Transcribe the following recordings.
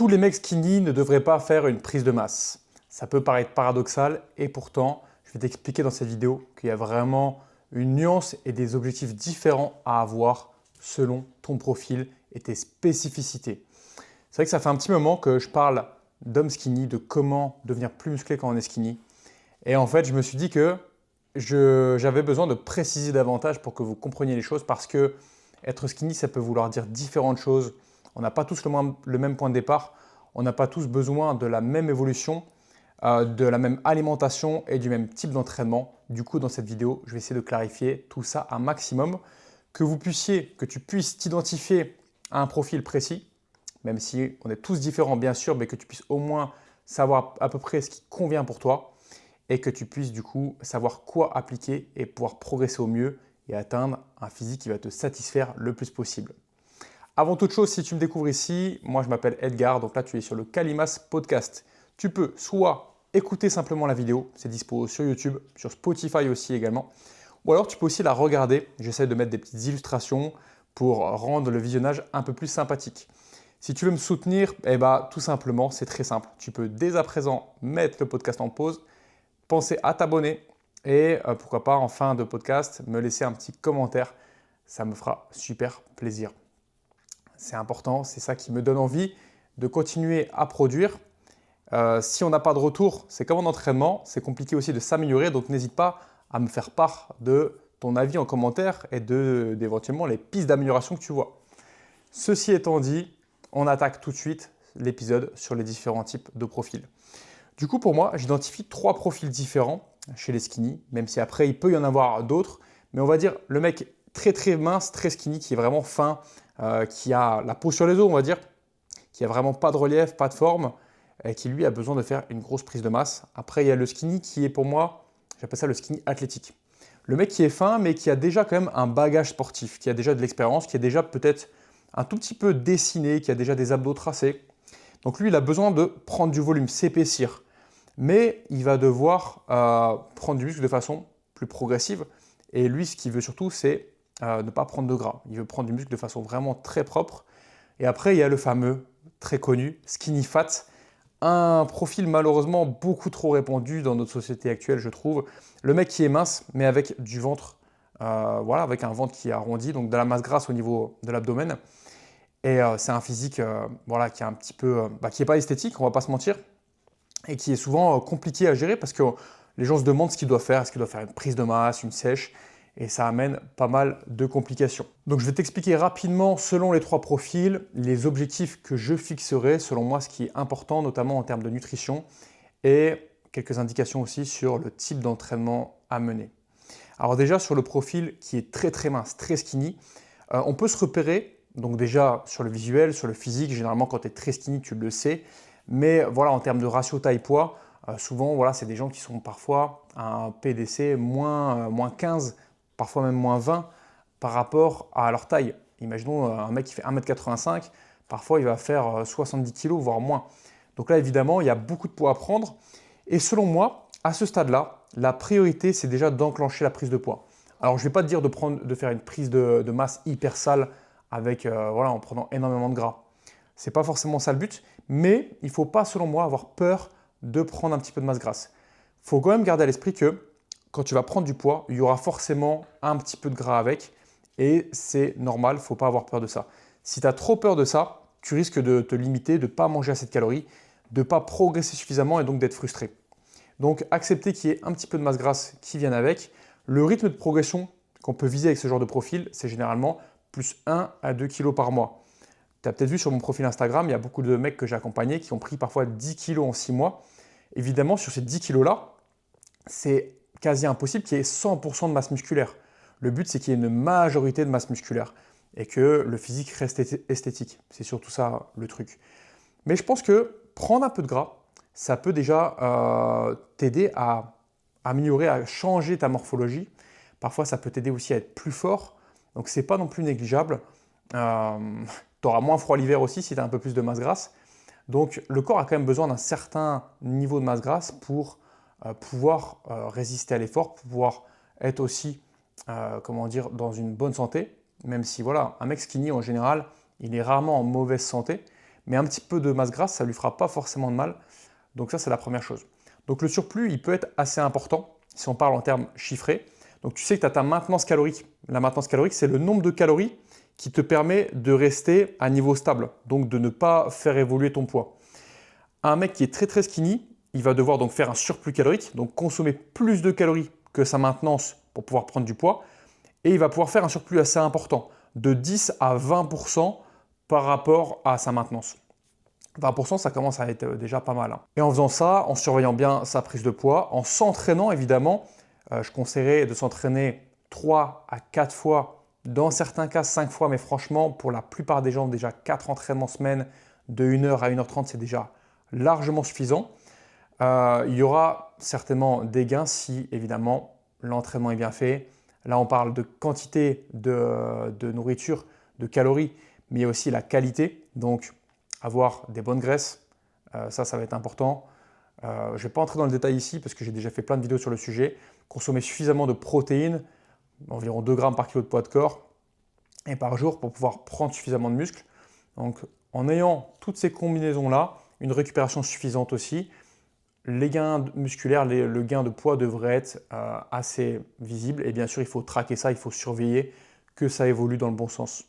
Tous les mecs skinny ne devraient pas faire une prise de masse. Ça peut paraître paradoxal et pourtant, je vais t'expliquer dans cette vidéo qu'il y a vraiment une nuance et des objectifs différents à avoir selon ton profil et tes spécificités. C'est vrai que ça fait un petit moment que je parle d'homme skinny, de comment devenir plus musclé quand on est skinny. Et en fait, je me suis dit que j'avais besoin de préciser davantage pour que vous compreniez les choses parce que être skinny, ça peut vouloir dire différentes choses. On n'a pas tous le même point de départ. On n'a pas tous besoin de la même évolution, de la même alimentation et du même type d'entraînement. Du coup, dans cette vidéo, je vais essayer de clarifier tout ça un maximum, que tu puisses t'identifier à un profil précis, même si on est tous différents bien sûr, mais que tu puisses au moins savoir à peu près ce qui convient pour toi et que tu puisses du coup savoir quoi appliquer et pouvoir progresser au mieux et atteindre un physique qui va te satisfaire le plus possible. Avant toute chose, si tu me découvres ici, moi je m'appelle Edgar, donc là tu es sur le Calimas Podcast. Tu peux soit écouter simplement la vidéo, c'est dispo sur YouTube, sur Spotify aussi également, ou alors tu peux aussi la regarder. J'essaie de mettre des petites illustrations pour rendre le visionnage un peu plus sympathique. Si tu veux me soutenir, tout simplement, c'est très simple. Tu peux dès à présent mettre le podcast en pause, penser à t'abonner et pourquoi pas en fin de podcast me laisser un petit commentaire. Ça me fera super plaisir. C'est important, c'est ça qui me donne envie de continuer à produire. Si on n'a pas de retour, c'est comme en entraînement, c'est compliqué aussi de s'améliorer, donc n'hésite pas à me faire part de ton avis en commentaire et d'éventuellement les pistes d'amélioration que tu vois. Ceci étant dit, on attaque tout de suite l'épisode sur les différents types de profils. Du coup, pour moi, j'identifie 3 profils différents chez les skinny, même si après, il peut y en avoir d'autres. Mais on va dire le mec très très mince, très skinny, qui est vraiment fin, qui a la peau sur les os, on va dire, qui a vraiment pas de relief, pas de forme, et qui lui a besoin de faire une grosse prise de masse. Après, il y a le skinny qui est pour moi, j'appelle ça le skinny athlétique. Le mec qui est fin, mais qui a déjà quand même un bagage sportif, qui a déjà de l'expérience, qui est déjà peut-être un tout petit peu dessiné, qui a déjà des abdos tracés. Donc lui, il a besoin de prendre du volume, s'épaissir. Mais il va devoir prendre du muscle de façon plus progressive. Et lui, ce qu'il veut surtout, c'est ne pas prendre de gras. Il veut prendre du muscle de façon vraiment très propre. Et après, il y a le fameux, très connu, skinny fat. Un profil malheureusement beaucoup trop répandu dans notre société actuelle, je trouve. Le mec qui est mince, mais avec du ventre, avec un ventre qui est arrondi, donc de la masse grasse au niveau de l'abdomen. Et c'est un physique qui est un petit peu, qui n'est pas esthétique, on ne va pas se mentir, et qui est souvent compliqué à gérer parce que les gens se demandent ce qu'ils doivent faire. Est-ce qu'ils doivent faire une prise de masse, une sèche? Et ça amène pas mal de complications. Donc je vais t'expliquer rapidement, selon les 3 profils, les objectifs que je fixerai, selon moi, ce qui est important, notamment en termes de nutrition, et quelques indications aussi sur le type d'entraînement à mener. Alors déjà, sur le profil qui est très très mince, très skinny, on peut se repérer, donc déjà sur le visuel, sur le physique, généralement quand tu es très skinny, tu le sais, mais voilà, en termes de ratio taille-poids, souvent, c'est des gens qui sont parfois à un PDC moins 15, parfois même moins 20 par rapport à leur taille. Imaginons un mec qui fait 1m85, parfois il va faire 70 kg, voire moins. Donc là, évidemment, il y a beaucoup de poids à prendre. Et selon moi, à ce stade-là, la priorité, c'est déjà d'enclencher la prise de poids. Alors, je ne vais pas te dire de faire une prise de masse hyper sale avec, en prenant énormément de gras. Ce n'est pas forcément ça le but, mais il ne faut pas, selon moi, avoir peur de prendre un petit peu de masse grasse. Il faut quand même garder à l'esprit que quand tu vas prendre du poids, il y aura forcément un petit peu de gras avec et c'est normal, il ne faut pas avoir peur de ça. Si tu as trop peur de ça, tu risques de te limiter, de ne pas manger assez de calories, de ne pas progresser suffisamment et donc d'être frustré. Donc accepter qu'il y ait un petit peu de masse grasse qui vienne avec. Le rythme de progression qu'on peut viser avec ce genre de profil, c'est généralement plus 1 à 2 kg par mois. Tu as peut-être vu sur mon profil Instagram, il y a beaucoup de mecs que j'ai accompagnés qui ont pris parfois 10 kg en 6 mois. Évidemment, sur ces 10 kg-là, c'est quasi impossible qu'il y ait 100% de masse musculaire. Le but, c'est qu'il y ait une majorité de masse musculaire et que le physique reste esthétique. C'est surtout ça le truc. Mais je pense que prendre un peu de gras, ça peut déjà t'aider à améliorer, à changer ta morphologie. Parfois, ça peut t'aider aussi à être plus fort. Donc, ce n'est pas non plus négligeable. Tu auras moins froid l'hiver aussi si tu as un peu plus de masse grasse. Donc, le corps a quand même besoin d'un certain niveau de masse grasse pour pouvoir résister à l'effort, pour pouvoir être aussi dans une bonne santé. Même si, un mec skinny en général, il est rarement en mauvaise santé. mais un petit peu de masse grasse, ça ne lui fera pas forcément de mal. Donc ça, c'est la première chose. Donc le surplus, il peut être assez important si on parle en termes chiffrés. Donc tu sais que tu as ta maintenance calorique. La maintenance calorique, c'est le nombre de calories qui te permet de rester à niveau stable, donc de ne pas faire évoluer ton poids. Un mec qui est très très skinny, il va devoir donc faire un surplus calorique, donc consommer plus de calories que sa maintenance pour pouvoir prendre du poids, et il va pouvoir faire un surplus assez important, de 10 à 20% par rapport à sa maintenance. 20%, ça commence à être déjà pas mal. Et en faisant ça, en surveillant bien sa prise de poids, en s'entraînant évidemment, je conseillerais de s'entraîner 3 à 4 fois, dans certains cas 5 fois, mais franchement, pour la plupart des gens, déjà 4 entraînements semaine de 1h à 1h30, c'est déjà largement suffisant. Il y aura certainement des gains si évidemment l'entraînement est bien fait. Là, on parle de quantité de nourriture, de calories, mais aussi la qualité. Donc, avoir des bonnes graisses, ça va être important. Je ne vais pas entrer dans le détail ici parce que j'ai déjà fait plein de vidéos sur le sujet. Consommer suffisamment de protéines, environ 2 grammes par kilo de poids de corps et par jour pour pouvoir prendre suffisamment de muscles. Donc, en ayant toutes ces combinaisons-là, une récupération suffisante aussi, les gains musculaires, le gain de poids devrait être assez visible. Et bien sûr, il faut traquer ça, il faut surveiller que ça évolue dans le bon sens.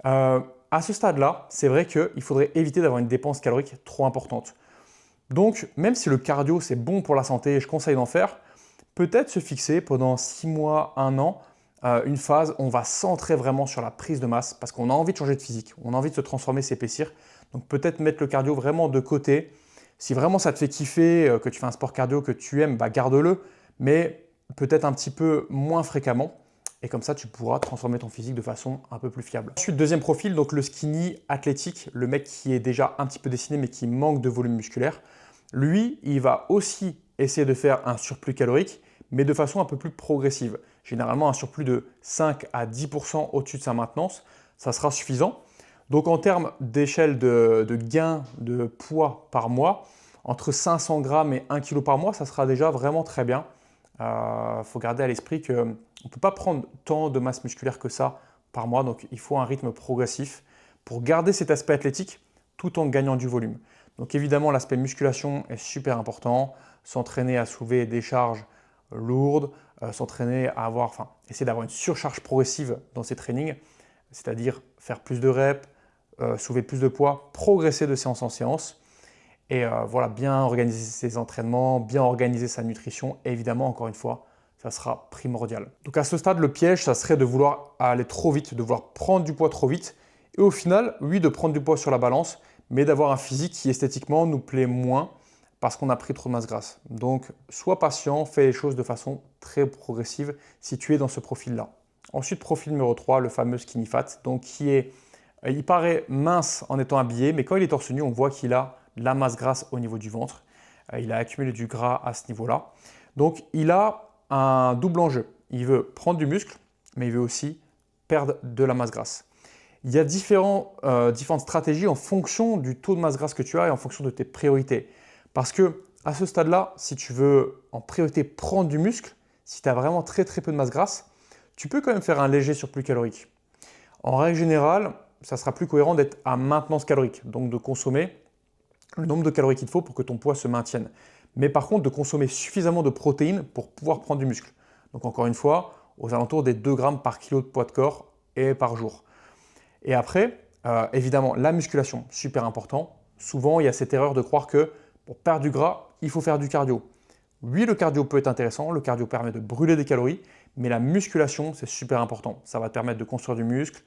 À ce stade-là, c'est vrai qu'il faudrait éviter d'avoir une dépense calorique trop importante. Donc, même si le cardio, c'est bon pour la santé et je conseille d'en faire, peut-être se fixer pendant 6 mois, 1 an, une phase où on va centrer vraiment sur la prise de masse parce qu'on a envie de changer de physique, on a envie de se transformer, s'épaissir. Donc, peut-être mettre le cardio vraiment de côté. Si vraiment ça te fait kiffer, que tu fais un sport cardio que tu aimes, bah garde-le, mais peut-être un petit peu moins fréquemment. Et comme ça, tu pourras transformer ton physique de façon un peu plus fiable. Ensuite, deuxième profil, donc le skinny athlétique, le mec qui est déjà un petit peu dessiné mais qui manque de volume musculaire. Lui, il va aussi essayer de faire un surplus calorique, mais de façon un peu plus progressive. Généralement, un surplus de 5 à 10% au-dessus de sa maintenance, ça sera suffisant. Donc en termes d'échelle de gain de poids par mois, entre 500 grammes et 1 kg par mois, ça sera déjà vraiment très bien. Faut garder à l'esprit qu'on ne peut pas prendre tant de masse musculaire que ça par mois, donc il faut un rythme progressif pour garder cet aspect athlétique tout en gagnant du volume. Donc évidemment, l'aspect musculation est super important, s'entraîner à soulever des charges lourdes, s'entraîner à essayer d'avoir une surcharge progressive dans ses trainings, c'est-à-dire faire plus de reps, soulever plus de poids, progresser de séance en séance. Et voilà, bien organiser ses entraînements, bien organiser sa nutrition. Et évidemment, encore une fois, ça sera primordial. Donc à ce stade, le piège, ça serait de vouloir aller trop vite, de vouloir prendre du poids trop vite. Et au final, oui, de prendre du poids sur la balance, mais d'avoir un physique qui esthétiquement nous plaît moins parce qu'on a pris trop de masse grasse. Donc, sois patient, fais les choses de façon très progressive si tu es dans ce profil-là. Ensuite, profil numéro 3, le fameux skinny fat, donc il paraît mince en étant habillé, mais quand il est torse nu, on voit qu'il a la masse grasse au niveau du ventre. Il a accumulé du gras à ce niveau-là. Donc, il a un double enjeu. Il veut prendre du muscle, mais il veut aussi perdre de la masse grasse. Il y a différentes stratégies en fonction du taux de masse grasse que tu as et en fonction de tes priorités. Parce que à ce stade-là, si tu veux en priorité prendre du muscle, si tu as vraiment très très peu de masse grasse, tu peux quand même faire un léger surplus calorique. En règle générale, ça sera plus cohérent d'être à maintenance calorique, donc de consommer le nombre de calories qu'il faut pour que ton poids se maintienne. Mais par contre, de consommer suffisamment de protéines pour pouvoir prendre du muscle. Donc encore une fois, aux alentours des 2 grammes par kilo de poids de corps et par jour. Et après, évidemment, la musculation, super important. Souvent, il y a cette erreur de croire que pour perdre du gras, il faut faire du cardio. Oui, le cardio peut être intéressant, le cardio permet de brûler des calories, mais la musculation, c'est super important. Ça va te permettre de construire du muscle,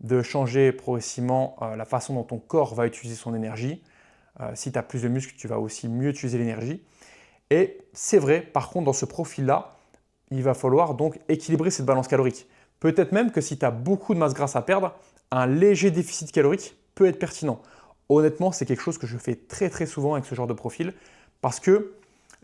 de changer progressivement la façon dont ton corps va utiliser son énergie. Si tu as plus de muscles, tu vas aussi mieux utiliser l'énergie. Et c'est vrai, par contre, dans ce profil-là, il va falloir donc équilibrer cette balance calorique. Peut-être même que si tu as beaucoup de masse grasse à perdre, un léger déficit calorique peut être pertinent. Honnêtement, c'est quelque chose que je fais très très souvent avec ce genre de profil parce que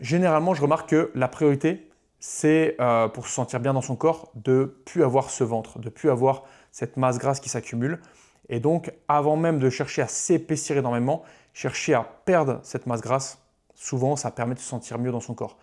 généralement, je remarque que la priorité, c'est pour se sentir bien dans son corps, de ne plus avoir ce ventre, de ne plus avoir cette masse grasse qui s'accumule. Et donc, avant même de chercher à s'épaissir énormément, chercher à perdre cette masse grasse, souvent, ça permet de se sentir mieux dans son corps.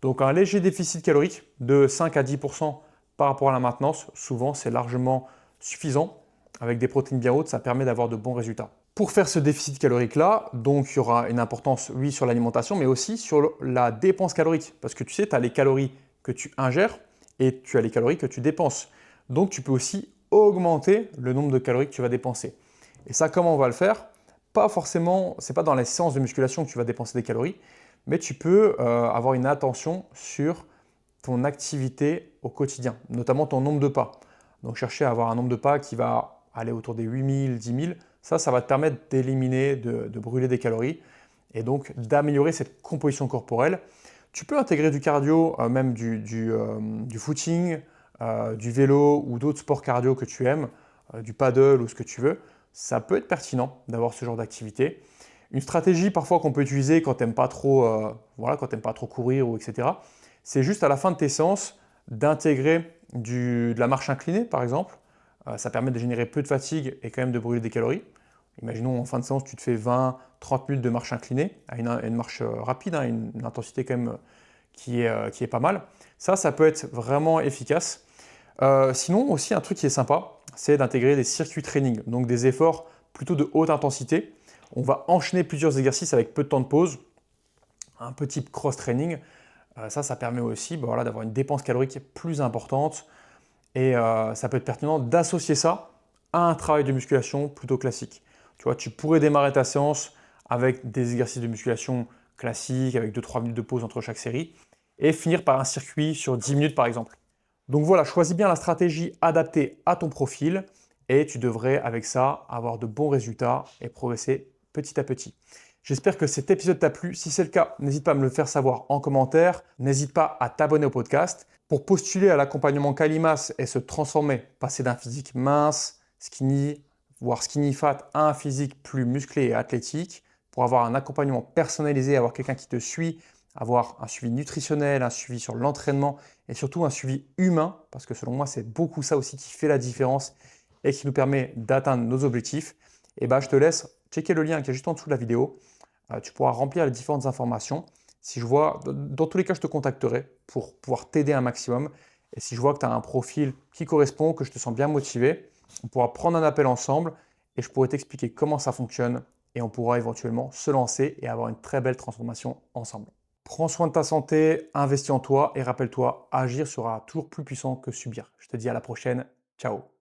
Donc, un léger déficit calorique de 5 à 10% par rapport à la maintenance, souvent, c'est largement suffisant. Avec des protéines bien hautes, ça permet d'avoir de bons résultats. Pour faire ce déficit calorique-là, donc il y aura une importance, oui, sur l'alimentation, mais aussi sur la dépense calorique. Parce que tu sais, tu as les calories que tu ingères et tu as les calories que tu dépenses. Donc tu peux aussi augmenter le nombre de calories que tu vas dépenser. Et ça, comment on va le faire? Pas forcément, c'est pas dans la séance de musculation que tu vas dépenser des calories, mais tu peux avoir une attention sur ton activité au quotidien, notamment ton nombre de pas. Donc chercher à avoir un nombre de pas qui va aller autour des 8000, 10 000, ça va te permettre d'éliminer, de brûler des calories et donc d'améliorer cette composition corporelle. Tu peux intégrer du cardio, même du footing, du vélo ou d'autres sports cardio que tu aimes, du paddle ou ce que tu veux. Ça peut être pertinent d'avoir ce genre d'activité. Une stratégie parfois qu'on peut utiliser quand tu n'aimes pas trop, quand t'aimes pas trop courir ou etc. C'est juste à la fin de tes séances d'intégrer de la marche inclinée par exemple. Ça permet de générer peu de fatigue et quand même de brûler des calories. Imaginons en fin de séance, tu te fais 20-30 minutes de marche inclinée, à une marche rapide, hein, une intensité quand même qui est pas mal. Ça peut être vraiment efficace. Sinon aussi un truc qui est sympa, c'est d'intégrer des circuits training, donc des efforts plutôt de haute intensité. On va enchaîner plusieurs exercices avec peu de temps de pause, un petit cross-training. Ça permet aussi d'avoir une dépense calorique plus importante et ça peut être pertinent d'associer ça à un travail de musculation plutôt classique. Tu vois, tu pourrais démarrer ta séance avec des exercices de musculation classiques, avec 2-3 minutes de pause entre chaque série, et finir par un circuit sur 10 minutes par exemple. Donc voilà, choisis bien la stratégie adaptée à ton profil et tu devrais avec ça avoir de bons résultats et progresser petit à petit. J'espère que cet épisode t'a plu. Si c'est le cas, n'hésite pas à me le faire savoir en commentaire. N'hésite pas à t'abonner au podcast. Pour postuler à l'accompagnement Calimas et se transformer, passer d'un physique mince, skinny, voire skinny fat à un physique plus musclé et athlétique, pour avoir un accompagnement personnalisé, avoir quelqu'un qui te suit, avoir un suivi nutritionnel, un suivi sur l'entraînement et surtout un suivi humain, parce que selon moi, c'est beaucoup ça aussi qui fait la différence et qui nous permet d'atteindre nos objectifs. Et je te laisse checker le lien qui est juste en dessous de la vidéo. Tu pourras remplir les différentes informations. Si je vois, dans tous les cas, je te contacterai pour pouvoir t'aider un maximum. Et si je vois que tu as un profil qui correspond, que je te sens bien motivé, on pourra prendre un appel ensemble et je pourrai t'expliquer comment ça fonctionne et on pourra éventuellement se lancer et avoir une très belle transformation ensemble. Prends soin de ta santé, investis en toi et rappelle-toi, agir sera toujours plus puissant que subir. Je te dis à la prochaine. Ciao.